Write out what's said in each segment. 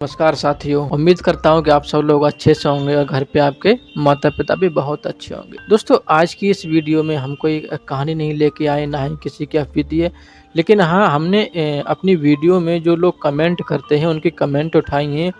नमस्कार साथियों, उम्मीद करता हूँ कि आप सब लोग अच्छे से होंगे और घर पे आपके माता पिता भी बहुत अच्छे होंगे। दोस्तों, आज की इस वीडियो में हम कोई कहानी नहीं लेके आए, ना ही किसी की अफवाह है, लेकिन हाँ, हमने अपनी वीडियो में जो लोग कमेंट करते हैं उनके कमेंट उठाए हैं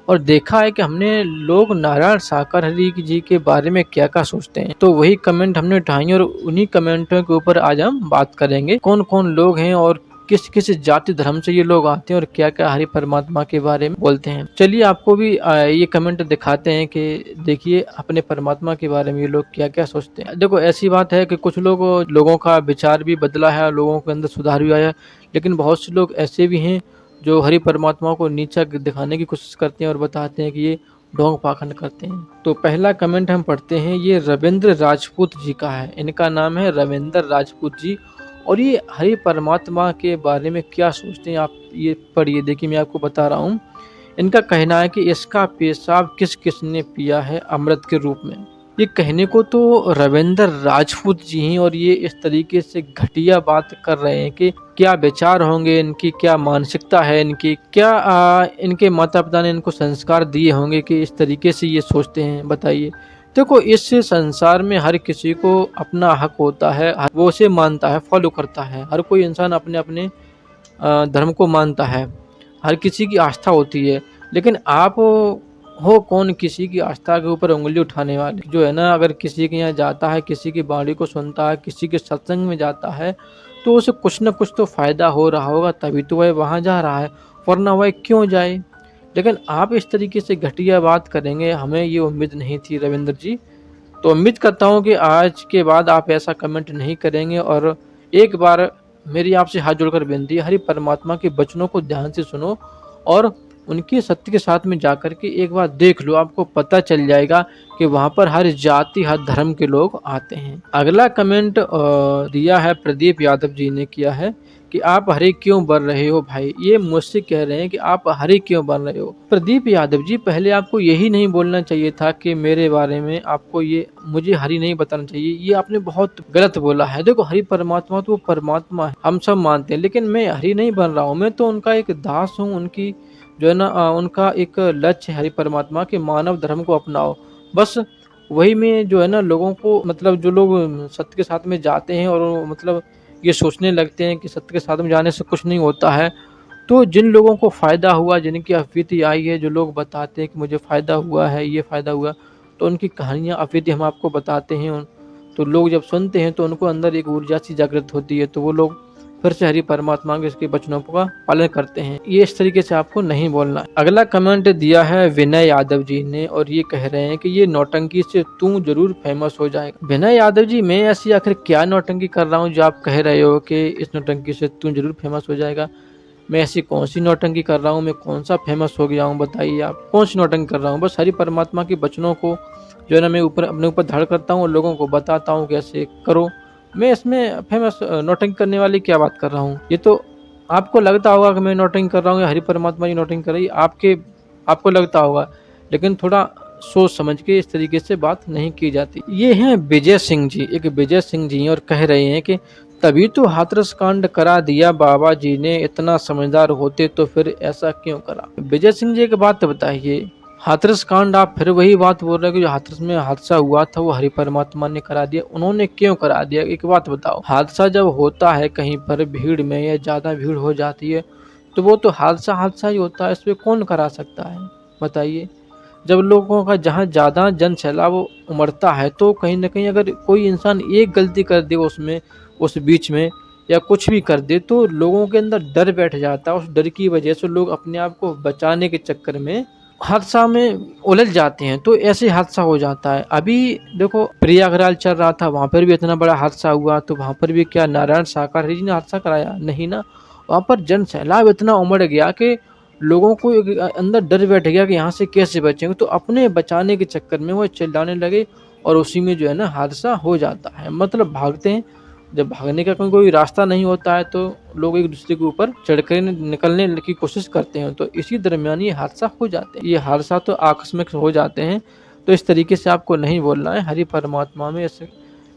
और देखा है कि हमने लोग नारायण शाकाहारी जी के बारे में क्या-क्या सोचते हैं। तो वही कमेंट हमने उठाए हैं और उन्हीं कमेंटों के ऊपर आज हम बात करेंगे। कौन-कौन लोग हैं और किस-किस जाति धर्म से ये लोग आते हैं और क्या-क्या हरि परमात्मा के बारे में बोलते हैं। चलिए आपको भी ये कमेंट दिखाते हैं कि देखिए अपने परमात्मा के बारे में ये लोग क्या-क्या सोचते हैं। देखो, ऐसी बात है कि कुछ लोगों का विचार भी बदला है, लोगों के अंदर सुधार भी आया है, लेकिन बहुत से लोग ऐसे भी हैं जो हरि परमात्मा को नीचा दिखाने की कोशिश करते हैं और बताते हैं कि ये ढोंग पाखंड करते हैं। तो पहला कमेंट हम पढ़ते हैं, ये रविंद्र राजपूत जी का है। इनका नाम है रविंद्र राजपूत जी और ये हरि परमात्मा के बारे में क्या सोचते हैं आप ये पढ़िए। देखिए, मैं आपको बता रहा हूँ। इनका कहना है कि इसका पेशाब किस किसने पिया है अमृत के रूप में। ये कहने को तो रविंद्र राजपूत जी हैं और ये इस तरीके से घटिया बात कर रहे हैं कि क्या विचार होंगे इनकी, क्या मानसिकता है इनकी, क्या इनके माता पिता ने इनको संस्कार दिए होंगे कि इस तरीके से ये सोचते हैं। बताइए। देखो, इस संसार में हर किसी को अपना हक होता है, वो उसे मानता है, फॉलो करता है। हर कोई इंसान अपने अपने धर्म को मानता है, हर किसी की आस्था होती है, लेकिन आप हो कौन किसी की आस्था के ऊपर उंगली उठाने वाले। जो है ना, अगर किसी के यहाँ जाता है, किसी की बाणी को सुनता है, किसी के सत्संग में जाता है, तो उसे कुछ न कुछ तो फ़ायदा हो रहा होगा, तभी तो वह वहाँ जा रहा है, वरना वह क्यों जाए। लेकिन आप इस तरीके से घटिया बात करेंगे, हमें ये उम्मीद नहीं थी रविंद्र जी। तो उम्मीद करता हूँ कि आज के बाद आप ऐसा कमेंट नहीं करेंगे और एक बार मेरी आपसे हाथ जोड़कर विनती है, हरि परमात्मा के वचनों को ध्यान से सुनो और उनके सत्य के साथ में जाकर के एक बार देख लो, आपको पता चल जाएगा कि वहाँ पर हर जाति हर धर्म के लोग आते हैं। अगला कमेंट दिया है प्रदीप यादव जी ने किया है कि आप हरे क्यों बन रहे हो भाई। ये मुझसे कह रहे हैं कि आप हरे क्यों बन रहे हो। प्रदीप यादव जी, पहले आपको यही नहीं बोलना चाहिए था कि मेरे बारे में आपको ये मुझे हरि नहीं बताना चाहिए। ये आपने बहुत गलत बोला है। देखो, हरि परमात्मा तो परमात्मा है, हम सब मानते हैं, लेकिन मैं हरि नहीं बन रहा हूँ। मैं तो उनका एक दास हूँ। उनकी जो है ना उनका एक लक्ष्य है हरि परमात्मा के मानव धर्म को अपनाओ। बस वही में जो है ना लोगों को, मतलब जो लोग सत्य के साथ में जाते हैं और मतलब ये सोचने लगते हैं कि सत्य के साथ में जाने से कुछ नहीं होता है, तो जिन लोगों को फ़ायदा हुआ, जिनकी अफवीती आई है, जो लोग बताते हैं कि मुझे फ़ायदा हुआ है, ये फ़ायदा हुआ, तो उनकी कहानियाँ अफवीती हम आपको बताते हैं। तो लोग जब सुनते हैं तो उनको अंदर एक ऊर्जा सी जागृत होती है, तो वो लोग फिर से हरि परमात्मा के इसके वचनों का पालन करते हैं। ये इस तरीके से आपको नहीं बोलना। अगला कमेंट दिया है विनय यादव जी ने और ये कह रहे हैं कि ये नौटंकी से तू जरूर फेमस हो जाएगा। विनय यादव जी, मैं ऐसी आखिर क्या नौटंकी कर रहा हूँ जो आप कह रहे हो कि इस नौटंकी से तू जरूर फेमस हो जाएगा। मैं ऐसी कौन सी नौटंकी कर रहा हूँ, मैं कौन सा फेमस हो गया हूँ, बताइए आप कौन सी नौटंकी कर रहा हूँ। बस हरि परमात्मा के वचनों को जो है ना मैं अपने ऊपर धारण करता हूँ और लोगों को बताता हूँ कि ऐसे करो। मैं इसमें फेमस नौटंकी करने वाली क्या बात कर रहा हूँ। ये तो आपको लगता होगा कि मैं नौटंकी कर रहा हूँ या हरि परमात्मा की नौटंकी कर रही है, आपको लगता होगा, लेकिन थोड़ा सोच समझ के इस तरीके से बात नहीं की जाती। ये हैं विजय सिंह जी, एक विजय सिंह जी और कह रहे हैं कि तभी तो हाथरस कांड करा दिया बाबा जी ने, इतना समझदार होते तो फिर ऐसा क्यों करा। विजय सिंह जी, एक बात बताइए, हाथरस कांड आप फिर वही बात बोल रहे हो कि जो हाथरस में हादसा हुआ था वो हरि परमात्मा ने करा दिया। उन्होंने क्यों करा दिया, एक बात बताओ। हादसा जब होता है कहीं पर भीड़ में या ज्यादा भीड़ हो जाती है तो वो तो हादसा ही होता है, इसमें कौन करा सकता है, बताइए। जब लोगों का जहाँ ज़्यादा जन सैलाब उमड़ता है तो कहीं ना कहीं अगर कोई इंसान एक गलती कर दे उसमें, उस बीच में, या कुछ भी कर दे, तो लोगों के अंदर डर बैठ जाता है। उस डर की वजह से लोग अपने आप को बचाने के चक्कर में हादसा में उलझ जाते हैं, तो ऐसे हादसा हो जाता है। अभी देखो, प्रयागराज चल रहा था, वहाँ पर भी इतना बड़ा हादसा हुआ, तो वहाँ पर भी क्या नारायण शाकाहारी जी ने हादसा कराया? नहीं ना। वहाँ पर जन सैलाब इतना उमड़ गया कि लोगों को अंदर डर बैठ गया कि यहाँ से कैसे बचेंगे, तो अपने बचाने के चक्कर में वो चिल्लाने लगे और उसी में जो है ना हादसा हो जाता है। मतलब भागते हैं, जब भागने का कोई रास्ता नहीं होता है तो लोग एक दूसरे के ऊपर चढ़कर निकलने की कोशिश करते हैं, तो इसी दरमियान ये हादसा हो जाते हैं। ये हादसा तो आकस्मिक हो जाते हैं, तो इस तरीके से आपको नहीं बोलना है। हरि परमात्मा में ऐसे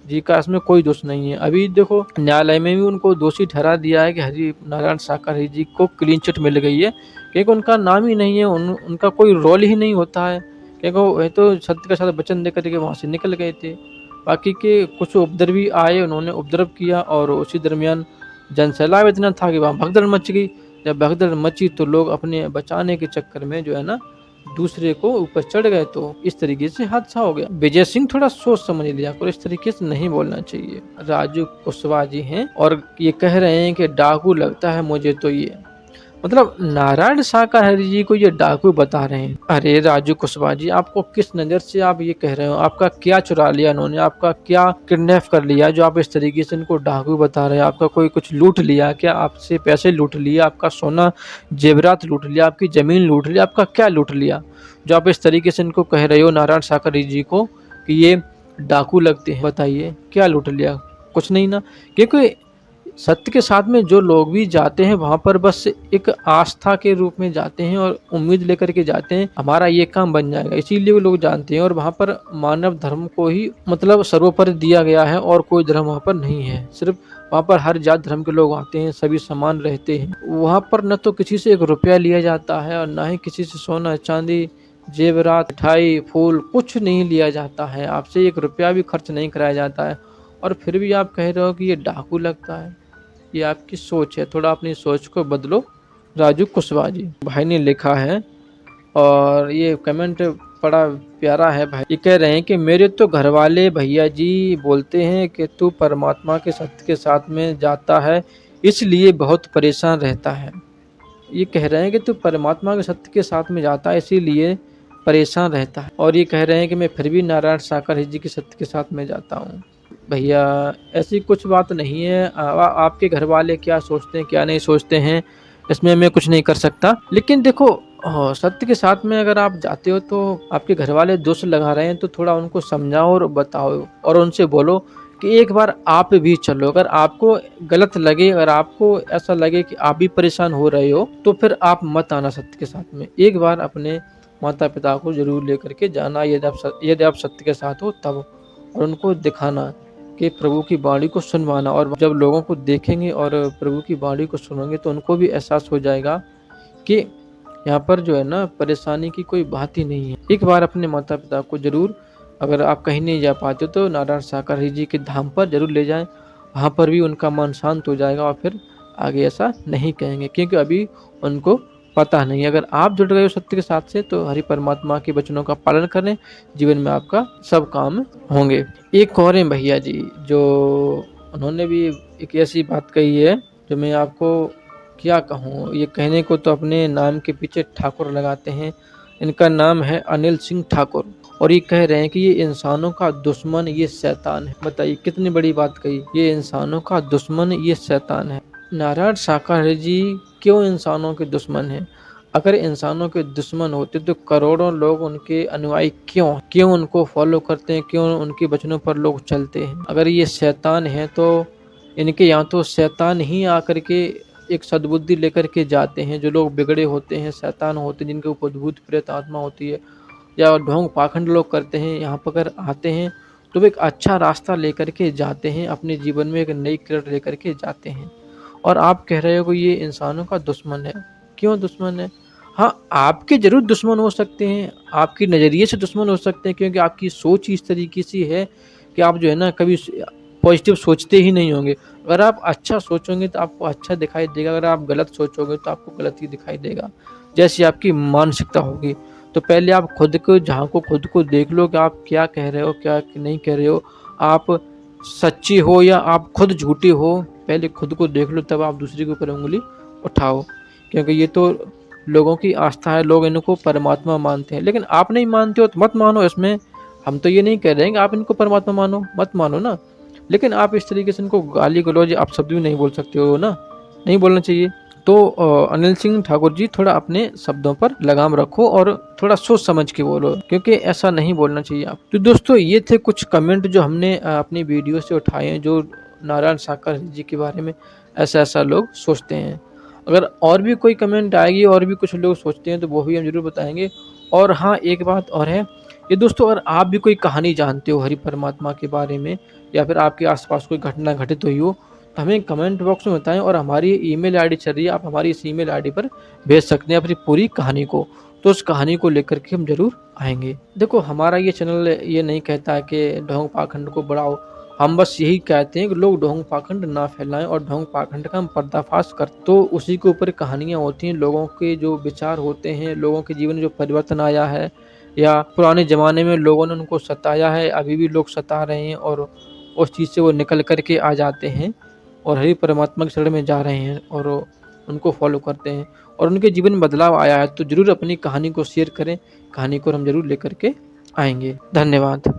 जी का इसमें कोई दोष नहीं है। अभी देखो न्यायालय में भी उनको दोषी ठहरा दिया है कि हरि नारायण साकार हरि जी को क्लीन चिट मिल गई है, क्योंकि उनका नाम ही नहीं है, उनका कोई रोल ही नहीं होता है, क्योंकि वो तो सत्य के साथ वचन दे करके वहाँ से निकल गए थे। बाकी के कुछ उपद्रवी आए, उन्होंने उपद्रव किया और उसी दरमियान जनसैलाब इतना था कि वहाँ भगदड़ मच गई। जब भगदड़ मची तो लोग अपने बचाने के चक्कर में जो है ना दूसरे को ऊपर चढ़ गए, तो इस तरीके से हादसा हो गया। विजय सिंह थोड़ा सोच समझ लिया और इस तरीके से नहीं बोलना चाहिए। राजू कुशवाहा जी हैं और ये कह रहे हैं कि डाकू लगता है मुझे, तो ये मतलब नारायण शाकाहारी जी को ये डाकू बता रहे हैं। अरे राजू कुशवाहा जी, आपको किस नज़र से आप ये कह रहे हो? आपका क्या चुरा लिया इन्होंने? आपका क्या किडनैप कर लिया जो आप इस तरीके से इनको डाकू बता रहे हैं? आपका कोई कुछ लूट लिया क्या? आपसे पैसे लूट लिया, आपका सोना जेवरात लूट लिया, आपकी ज़मीन लूट लिया, आपका क्या लूट लिया जो आप इस तरीके से इनको कह रहे हो नारायण शाकाहारी जी को कि ये डाकू लगते हैं? बताइए क्या लूट लिया? कुछ नहीं ना, क्योंकि सत्य के साथ में जो लोग भी जाते हैं वहाँ पर बस एक आस्था के रूप में जाते हैं और उम्मीद लेकर के जाते हैं हमारा ये काम बन जाएगा, इसीलिए वो लोग जानते हैं। और वहाँ पर मानव धर्म को ही मतलब सर्वोपरि दिया गया है और कोई धर्म वहाँ पर नहीं है। सिर्फ वहाँ पर हर जात धर्म के लोग आते हैं, सभी समान रहते हैं। वहाँ पर न तो किसी से 1 रुपया लिया जाता है और न ही किसी से सोना चांदी जेवरात मिठाई फूल कुछ नहीं लिया जाता है। आपसे 1 रुपया भी खर्च नहीं कराया जाता है और फिर भी आप कह रहे हो कि ये डाकू लगता है। ये आपकी सोच है, थोड़ा अपनी सोच को बदलो। राजू कुशवाहा जी भाई ने लिखा है और ये कमेंट बड़ा प्यारा है भाई। ये कह रहे हैं कि मेरे तो घर वाले भैया जी बोलते हैं कि तू परमात्मा के सत्य के साथ में जाता है इसलिए बहुत परेशान रहता है। ये कह रहे हैं कि तू परमात्मा के सत्य के साथ में जाता है इसीलिए परेशान रहता है, और ये कह रहे हैं कि मैं फिर भी नारायण साकार जी के सत्य के साथ में जाता हूँ। भैया ऐसी कुछ बात नहीं है। आपके घर वाले क्या सोचते हैं क्या नहीं सोचते हैं इसमें मैं कुछ नहीं कर सकता, लेकिन देखो सत्य के साथ में अगर आप जाते हो तो आपके घर वाले दोष लगा रहे हैं तो थोड़ा उनको समझाओ और बताओ और उनसे बोलो कि एक बार आप भी चलो। अगर आपको गलत लगे, अगर आपको ऐसा लगे कि आप भी परेशान हो रहे हो तो फिर आप मत आना सत्य के साथ में। एक बार अपने माता पिता को जरूर लेकर के जाना यदि आप सत्य के साथ हो तब, और उनको दिखाना कि प्रभु की वाणी को सुनवाना। और जब लोगों को देखेंगे और प्रभु की वाणी को सुनेंगे तो उनको भी एहसास हो जाएगा कि यहाँ पर जो है ना परेशानी की कोई बात ही नहीं है। एक बार अपने माता पिता को जरूर, अगर आप कहीं नहीं जा पाते तो नारायण साकार जी के धाम पर जरूर ले जाएं, वहाँ पर भी उनका मन शांत हो जाएगा और फिर आगे ऐसा नहीं कहेंगे, क्योंकि अभी उनको पता नहीं। अगर आप जुड़ गए हो सत्य के साथ से तो हरि परमात्मा के वचनों का पालन करें, जीवन में आपका सब काम होंगे। एक और है भैया जी जो उन्होंने भी एक ऐसी बात कही है जो मैं आपको क्या कहूँ, ये कहने को तो अपने नाम के पीछे ठाकुर लगाते हैं। इनका नाम है अनिल सिंह ठाकुर और ये कह रहे हैं कि ये इंसानों का दुश्मन ये शैतान है। बताइए कितनी बड़ी बात कही, ये इंसानों का दुश्मन ये शैतान है। नारायण साकार जी क्यों इंसानों के दुश्मन हैं? अगर इंसानों के दुश्मन होते तो करोड़ों लोग उनके अनुयायी क्यों उनको फॉलो करते हैं, क्यों उनके वचनों पर लोग चलते हैं? अगर ये शैतान है तो इनके यहाँ तो शैतान ही आकर के एक सद्बुद्धि लेकर के जाते हैं। जो लोग बिगड़े होते हैं, शैतान होते हैं, जिनके ऊपर भूत प्रेत आत्मा होती है या ढोंग पाखंड लोग करते हैं, यहाँ पर अगर आते हैं तो वे एक अच्छा रास्ता लेकर के जाते हैं, अपने जीवन में एक नई किरण लेकर के जाते हैं। और आप कह रहे हो कि ये इंसानों का दुश्मन है। क्यों दुश्मन है? हाँ, आपके ज़रूर दुश्मन हो सकते हैं, आपकी नज़रिए से दुश्मन हो सकते हैं, क्योंकि आपकी सोच इस तरीके से है कि आप जो है ना कभी पॉजिटिव सोचते ही नहीं होंगे। अगर आप अच्छा सोचोगे तो आपको अच्छा दिखाई देगा, अगर आप गलत सोचोगे तो आपको गलत ही दिखाई देगा, जैसी आपकी मानसिकता होगी। तो पहले आप खुद को झांको, खुद को देख लो कि आप क्या कह रहे हो क्या नहीं कह रहे हो, आप सच्ची हो या आप खुद झूठी हो। पहले खुद को देख लो तब आप दूसरे के ऊपर उंगली उठाओ, क्योंकि ये तो लोगों की आस्था है, लोग इनको परमात्मा मानते हैं। लेकिन आप नहीं मानते हो तो मत मानो। इसमें हम तो ये नहीं कह रहे हैं कि आप इनको परमात्मा मानो, मत मानो ना, लेकिन आप इस तरीके से इनको गाली गलौज आप शब्द भी नहीं बोल सकते हो ना, नहीं बोलना चाहिए। तो अनिल सिंह ठाकुर जी थोड़ा अपने शब्दों पर लगाम रखो और थोड़ा सोच समझ के बोलो, क्योंकि ऐसा नहीं बोलना चाहिए आप। तो दोस्तों ये थे कुछ कमेंट जो हमने अपनी वीडियो से उठाए हैं, जो नारायण साकार जी के बारे में ऐसा लोग सोचते हैं। अगर और भी कोई कमेंट आएगी और भी कुछ लोग सोचते हैं तो वो भी हम जरूर बताएंगे। और हाँ, एक बात और है ये दोस्तों, अगर आप भी कोई कहानी जानते हो हरि परमात्मा के बारे में, या फिर आपके आसपास कोई घटना घटित हुई हो, तो हमें कमेंट बॉक्स में बताएं। और हमारी ईमेल आईडी चल रही है, आप हमारी इस ईमेल आईडी पर भेज सकते हैं अपनी पूरी कहानी को। तो उस कहानी को लेकर के हम ज़रूर आएँगे। देखो, हमारा ये चैनल ये नहीं कहता है कि ढोंग पाखंड को बढ़ाओ, हम बस यही कहते हैं कि लोग ढोंग पाखंड ना फैलाएं और ढोंग पाखंड का हम पर्दाफाश कर, तो उसी के ऊपर कहानियाँ होती हैं। लोगों के जो विचार होते हैं, लोगों के जीवन में जो परिवर्तन आया है, या पुराने ज़माने में लोगों ने उनको सताया है, अभी भी लोग सता रहे हैं, और उस चीज़ से वो निकल कर के आ जाते हैं और हरि परमात्मा की शरण में जा रहे हैं और उनको फॉलो करते हैं और उनके जीवन में बदलाव आया है। तो ज़रूर अपनी कहानी को शेयर करें, कहानी को हम ज़रूर लेकर के आएँगे। धन्यवाद।